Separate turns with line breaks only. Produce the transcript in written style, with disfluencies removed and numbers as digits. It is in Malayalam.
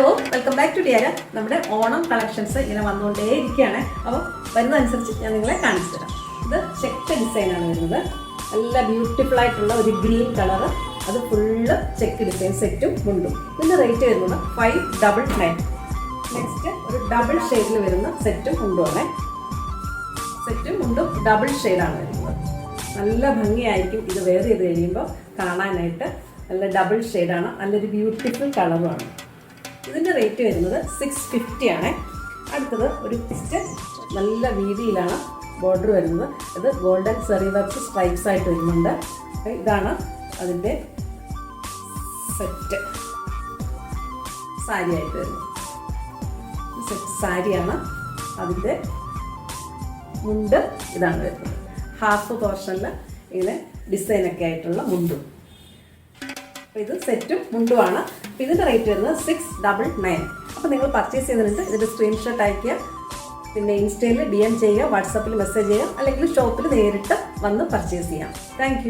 Hello, welcome back to dear. നമ്മുടെ ഓണം കളക്ഷൻസ് ഇങ്ങനെ വന്നുകൊണ്ടേയിരിക്കുകയാണ്. അപ്പോൾ വരുന്നതനുസരിച്ച് ഞാൻ നിങ്ങളെ കാണിച്ചു തരാം. ഇത് ചെക്ക് ഡിസൈനാണ് വരുന്നത്. നല്ല ബ്യൂട്ടിഫുൾ ആയിട്ടുള്ള ഒരു ഗ്രീൻ കളറ്, അത് ഫുള്ള് ചെക്ക് ഡിസൈൻ സെറ്റും മുണ്ടും. ഇതിൻ്റെ റേറ്റ് വരുന്നത് 599. നെക്സ്റ്റ് ഒരു ഡബിൾ ഷെയ്ഡിൽ വരുന്ന സെറ്റും മുണ്ടുമാണ്. സെറ്റും മുണ്ടും ഡബിൾ ഷെയ്ഡാണ് വരുന്നത്. നല്ല ഭംഗിയായിരിക്കും ഇത് വെയർ ചെയ്ത് കഴിയുമ്പോൾ കാണാനായിട്ട്. നല്ല ഡബിൾ ഷെയ്ഡാണ്, നല്ലൊരു ബ്യൂട്ടിഫുൾ കളറുമാണ്. ഇതിൻ്റെ റേറ്റ് വരുന്നത് 650 ആണ്. അടുത്തത് ഒരു പിസ്റ്റ് നല്ല വീതിയിലാണ് ബോർഡർ വരുന്നത്. ഇത് ഗോൾഡൻ സെറി വർക്ക് സ്ട്രൈപ്സ് ആയിട്ട് വരുന്നുണ്ട്. ഇതാണ് അതിൻ്റെ സെറ്റ് സാരി ആയിട്ട് വരുന്നത്. സെറ്റ് സാരിയാണ്. അതിൻ്റെ മുണ്ട് ഇതാണ് വരുന്നത്. ഹാഫ് പോർഷനിൽ ഇങ്ങനെ ഡിസൈനൊക്കെ ആയിട്ടുള്ള മുണ്ടും. അപ്പോൾ ഇത് സെറ്റും മുണ്ടുമാണ്. അപ്പോൾ ഇതിൻ്റെ റേറ്റ് വരുന്നത് 699. അപ്പോൾ നിങ്ങൾ പർച്ചേസ് ചെയ്യുന്നതിനുണ്ട് ഇതിൻ്റെ സ്ക്രീൻഷോട്ട് അയയ്ക്കുക, പിന്നെ ഇൻസ്റ്റയിൽ DM ചെയ്യുക, വാട്സാപ്പിൽ മെസ്സേജ് ചെയ്യുക, അല്ലെങ്കിൽ ഷോപ്പിൽ നേരിട്ട് വന്ന് പർച്ചേസ് ചെയ്യാം. താങ്ക്